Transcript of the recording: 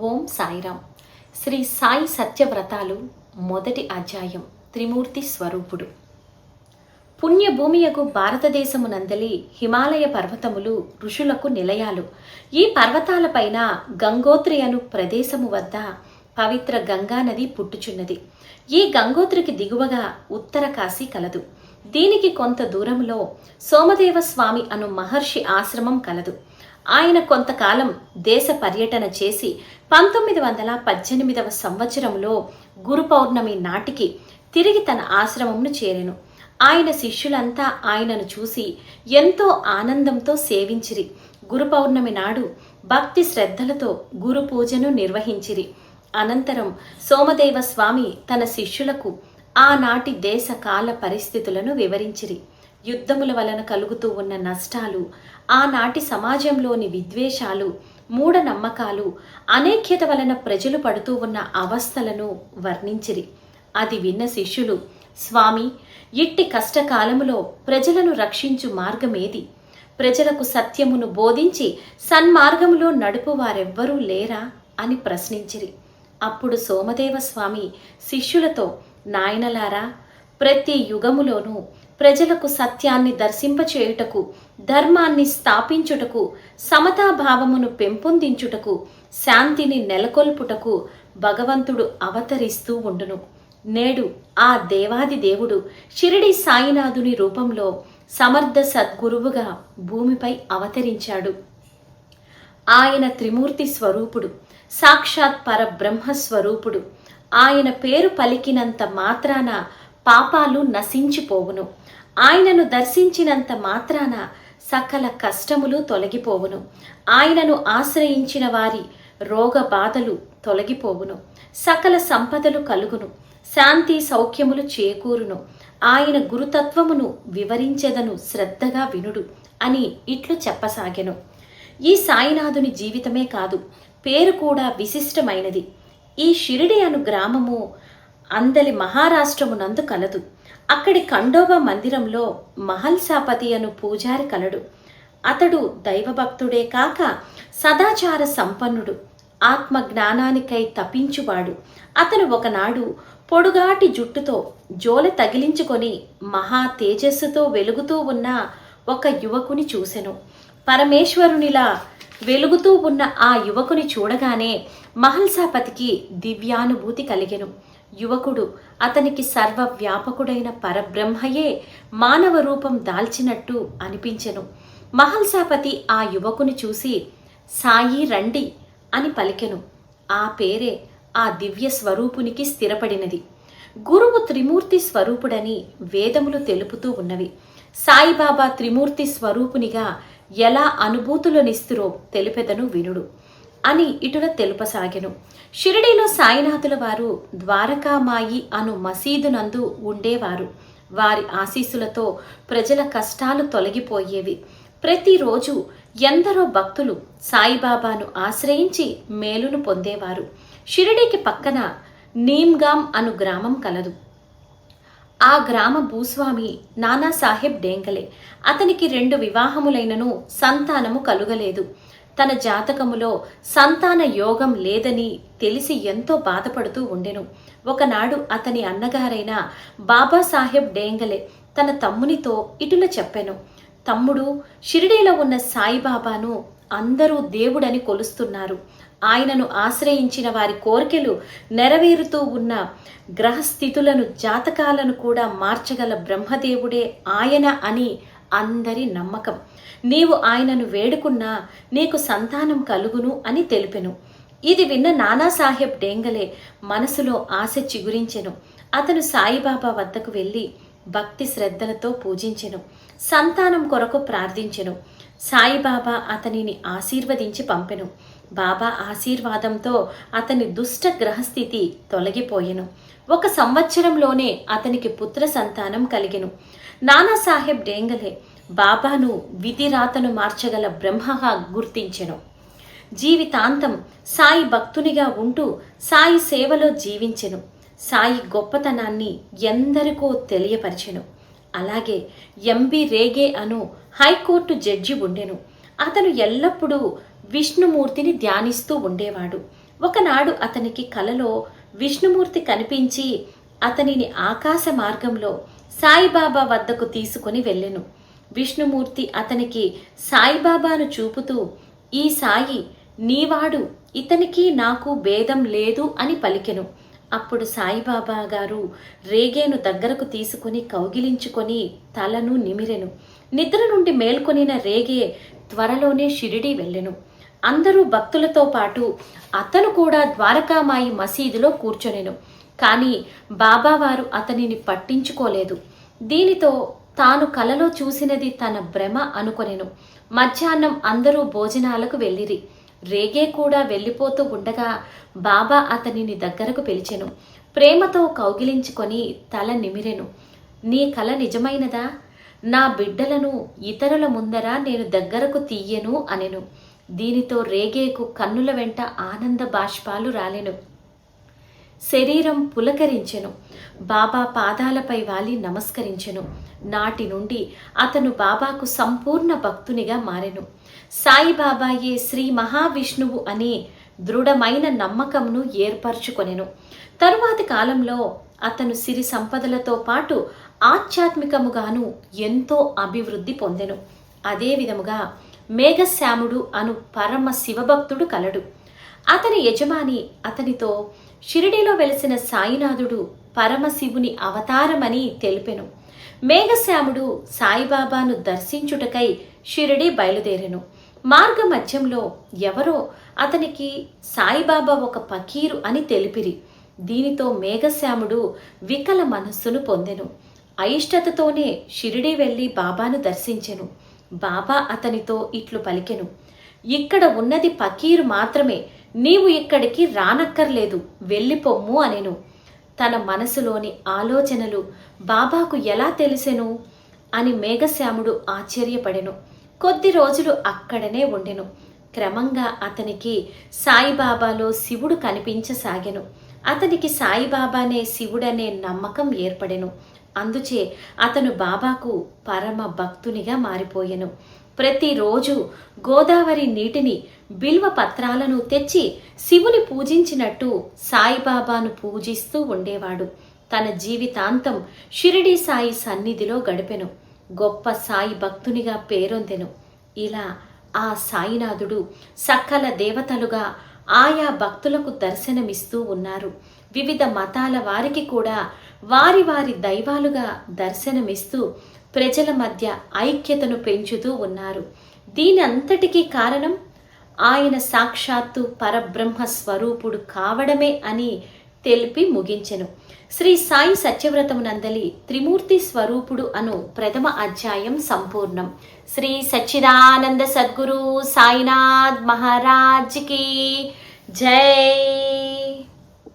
ఓం సాయిరామ్. శ్రీ సాయి సత్యవ్రతాలు మొదటి అధ్యాయం. త్రిమూర్తి స్వరూపుడు. పుణ్యభూమియకు భారతదేశమునందలి హిమాలయ పర్వతములు ఋషులకు నిలయాలు. ఈ పర్వతాలపైన గంగోత్రి అను ప్రదేశము వద్ద పవిత్ర గంగానది పుట్టుచున్నది. ఈ గంగోత్రికి దిగువగా ఉత్తర కాశీ కలదు. దీనికి కొంత దూరంలో సోమదేవ స్వామి అను మహర్షి ఆశ్రమం కలదు. ఆయన కొంతకాలం దేశ పర్యటన చేసి 1918వ సంవత్సరంలో గురు పౌర్ణమి నాటికి తిరిగి తన ఆశ్రమంను చేరెను. ఆయన శిష్యులంతా ఆయనను చూసి ఎంతో ఆనందంతో సేవించిరి. గురు పౌర్ణమి నాడు భక్తి శ్రద్ధలతో గురు పూజను నిర్వహించిరి. అనంతరం సోమదేవ స్వామి తన శిష్యులకు ఆనాటి దేశ కాల పరిస్థితులను వివరించిరి. యుద్ధముల వలన కలుగుతూ ఉన్న నష్టాలు, ఆనాటి సమాజంలోని విద్వేషాలు, మూఢనమ్మకాలు, అనేక్యత వలన ప్రజలు పడుతూ ఉన్న అవస్థలను వర్ణించిరి. అది విన్న శిష్యులు, స్వామి, ఇట్టి కష్టకాలములో ప్రజలను రక్షించు మార్గమేది? ప్రజలకు సత్యమును బోధించి సన్మార్గములో నడుపు వారెవ్వరూ లేరా అని ప్రశ్నించిరి. అప్పుడు సోమదేవ స్వామి శిష్యులతో, నాయనలారా, ప్రతి యుగములోనూ ప్రజలకు సత్యాన్ని దర్శింపచేయుటకు, ధర్మాన్ని స్థాపించుటకు, సమతాభావమును పెంపొందించుటకు, శాంతిని నెలకొల్పుటకు భగవంతుడు అవతరిస్తూ ఉండును. నేడు ఆ దేవాది దేవుడు షిరిడి సాయినాథుని రూపంలో సమర్థ సద్గురువుగా భూమిపై అవతరించాడు. ఆయన త్రిమూర్తి స్వరూపుడు, సాక్షాత్ పరబ్రహ్మ స్వరూపుడు. ఆయన పేరు పలికినంత మాత్రాన పాపాలు నశించిపోవును. ఆయనను దర్శించినంత మాత్రాన సకల కష్టములు తొలగిపోవును. ఆయనను ఆశ్రయించిన వారి రోగ బాధలు తొలగిపోవును. సకల సంపదలు కలుగును. శాంతి సౌఖ్యములు చేకూరును. ఆయన గురుతత్వమును వివరించెదను, శ్రద్ధగా వినుడు అని ఇట్లు చెప్పసాగెను. ఈ సాయినాథుని జీవితమే కాదు, పేరు కూడా విశిష్టమైనది. ఈ షిరిడి అను గ్రామము అందలి మహారాష్ట్రమునందు కలదు. అక్కడి ఖండోబా మందిరంలో మహల్సాపతి అను పూజారి కలడు. అతడు దైవభక్తుడే కాక సదాచార సంపన్నుడు, ఆత్మ జ్ఞానానికై తపించువాడు. అతను ఒకనాడు పొడుగాటి జుట్టుతో జోలె తగిలించుకొని మహా తేజస్సుతో వెలుగుతూ ఉన్న ఒక యువకుని చూసెను. పరమేశ్వరునిలా వెలుగుతూ ఉన్న ఆ యువకుని చూడగానే మహల్సాపతికి దివ్యానుభూతి కలిగెను. యువకుడు అతనికి సర్వవ్యాపకుడైన పరబ్రహ్మయే మానవ రూపం దాల్చినట్టు అనిపించెను. మహల్సాపతి ఆ యువకుని చూసి, సాయి రండి అని పలికెను. ఆ పేరే ఆ దివ్య స్వరూపునికి స్థిరపడినది. గురువు త్రిమూర్తి స్వరూపుడని వేదములు తెలుపుతూ ఉన్నవి. సాయిబాబా త్రిమూర్తి స్వరూపునిగా ఎలా అనుభూతులనిస్తురో తెలిపెదను వినుడు అని ఇటుల తెలుపసాగెను. షిరిడీలో సాయినాథుల వారు ద్వారకామాయి అను మసీదునందు ఉండేవారు. వారి ఆశీస్సులతో ప్రజల కష్టాలు తొలగిపోయేవి. ప్రతిరోజు ఎందరో భక్తులు సాయిబాబాను ఆశ్రయించి మేలును పొందేవారు. షిరిడీకి పక్కన నీమ్గాం అను గ్రామం కలదు. ఆ గ్రామ భూస్వామి నానాసాహెబ్ డేంగలే. అతనికి 2 వివాహములైనను సంతానము కలుగలేదు. తన జాతకములో సంతాన యోగం లేదని తెలిసి ఎంతో బాధపడుతూ ఉండెను. ఒకనాడు అతని అన్నగారైన బాబాసాహెబ్ డేంగలే తన తమ్మునితో ఇటుల చెప్పెను, తమ్ముడు, షిరిడీలో ఉన్న సాయిబాబాను అందరూ దేవుడని కొలుస్తున్నారు. ఆయనను ఆశ్రయించిన వారి కోరికలు నెరవేరుతూ ఉన్న గ్రహస్థితులను, జాతకాలను కూడా మార్చగల బ్రహ్మదేవుడే ఆయన అని అందరి నమ్మకం. నీవు ఆయనను వేడుకున్నా నీకు సంతానం కలుగును అని తెలిపెను. ఇది విన్న నానాసాహెబ్ డేంగలే మనసులో ఆశ చిగురించెను. అతను సాయిబాబా వద్దకు వెళ్ళి భక్తి శ్రద్ధలతో పూజించెను. సంతానం కొరకు ప్రార్థించెను. సాయిబాబా అతనిని ఆశీర్వదించి పంపెను. బాబా ఆశీర్వాదంతో అతని దుష్ట గ్రహస్థితి తొలగిపోయెను. 1 సంవత్సరంలోనే అతనికి పుత్ర సంతానం కలిగెను. నానాసాహెబ్ డేంగలే బాబాను విధిరాతను మార్చగల బ్రహ్మగా గుర్తించెను. జీవితాంతం సాయి భక్తునిగా ఉంటూ సాయి సేవలో జీవించెను. సాయి గొప్పతనాన్ని ఎందరికో తెలియపరిచెను. అలాగే ఎంబి రేగే అను హైకోర్టు జడ్జి ఉండెను. అతను ఎల్లప్పుడూ విష్ణుమూర్తిని ధ్యానిస్తూ ఉండేవాడు. ఒకనాడు అతనికి కలలో విష్ణుమూర్తి కనిపించి అతనిని ఆకాశ మార్గంలో సాయిబాబా వద్దకు తీసుకొని వెళ్ళెను. విష్ణుమూర్తి అతనికి సాయిబాబాను చూపుతూ, ఈ సాయి నీవాడు, ఇతనికి నాకు భేదం లేదు అని పలికెను. అప్పుడు సాయిబాబా గారు రేగేను దగ్గరకు తీసుకుని కౌగిలించుకొని తలను నిమిరెను. నిద్ర నుండి మేల్కొనిన రేగే త్వరలోనే షిరిడీ వెళ్ళెను. అందరూ భక్తులతో పాటు అతను కూడా ద్వారకామాయి మసీదులో కూర్చొనెను. కానీ బాబావారు అతనిని పట్టించుకోలేదు. దీనితో తాను కలలో చూసినది తన భ్రమ అనుకొనెను. మధ్యాహ్నం అందరూ భోజనాలకు వెళ్ళిరి. రేగే కూడా వెళ్ళిపోతూ ఉండగా బాబా అతనిని దగ్గరకు పిలిచెను. ప్రేమతో కౌగిలించుకొని తల నిమిరెను. నీ కల నిజమైనదా? నా బిడ్డలను ఇతరుల ముందర నేను దగ్గరకు తీయను అనెను. దీనితో రేగేకు కన్నుల వెంట ఆనంద బాష్పాలు రాలెను. శరీరం పులకరించెను. బాబా పాదాలపై వాలి నమస్కరించెను. నాటి నుండి అతను బాబాకు సంపూర్ణ భక్తునిగా మారెను. సాయిబాబాయే శ్రీ మహావిష్ణువు అనే దృఢమైన నమ్మకంను ఏర్పరచుకొనెను. తరువాతి కాలంలో అతను సిరి సంపదలతో పాటు ఆధ్యాత్మికముగాను ఎంతో అభివృద్ధి పొందెను. అదే విధముగా మేఘశ్యాముడు అను పరమ శివభక్తుడు కలడు. అతని యజమాని అతనితో షిరిడీలో వెలిసిన సాయినాథుడు పరమశివుని అవతారమని తెలిపెను. మేఘశ్యాముడు సాయిబాబాను దర్శించుటకై షిరిడీ బయలుదేరెను. మార్గ మధ్యంలో ఎవరో అతనికి సాయిబాబా ఒక పకీరు అని తెలిపిరి. దీనితో మేఘశ్యాముడు వికల మనస్సును పొందెను. అయిష్టతతోనే షిరిడీ వెళ్లి బాబాను దర్శించెను. బాబా అతనితో ఇట్లు పలికెను, ఇక్కడ ఉన్నది పకీరు మాత్రమే, నీవు ఇక్కడికి రానక్కర్లేదు, వెళ్ళిపొమ్ము అనెను. తన మనసులోని ఆలోచనలు బాబాకు ఎలా తెలిసెను అని మేఘశ్యాముడు ఆశ్చర్యపడెను. కొద్ది రోజులు అక్కడనే ఉండెను. క్రమంగా అతనికి సాయిబాబాలో శివుడు కనిపించసాగెను. అతనికి సాయిబాబానే శివుడనే నమ్మకం ఏర్పడెను. అందుచే అతను బాబాకు పరమ భక్తునిగా మారిపోయెను. ప్రతిరోజు గోదావరి నీటిని బిల్వ పత్రాలను తెచ్చి శివుని పూజించినట్టు సాయిబాబాను పూజిస్తూ ఉండేవాడు. తన జీవితాంతం షిరిడీ సాయి సన్నిధిలో గడిపెను. గొప్ప సాయి భక్తునిగా పేరొందెను. ఇలా ఆ సాయినాథుడు సకల దేవతలుగా ఆయా భక్తులకు దర్శనమిస్తూ ఉన్నారు. వివిధ మతాల వారికి కూడా వారి వారి దైవాలుగా దర్శనమిస్తూ ప్రజల మధ్య ఐక్యతను పెంచుతూ ఉన్నారు. దీని అంతటికీ కారణం ఆయన సాక్షాత్తు పరబ్రహ్మ స్వరూపుడు కావడమే అని తెలిపి ముగించెను. శ్రీ సాయి సత్యవ్రతమునందలి త్రిమూర్తి స్వరూపుడు అను ప్రథమ అధ్యాయం సంపూర్ణం. శ్రీ సచ్చిదానంద సద్గురు సాయినాథ్ మహారాజ్ కి జై.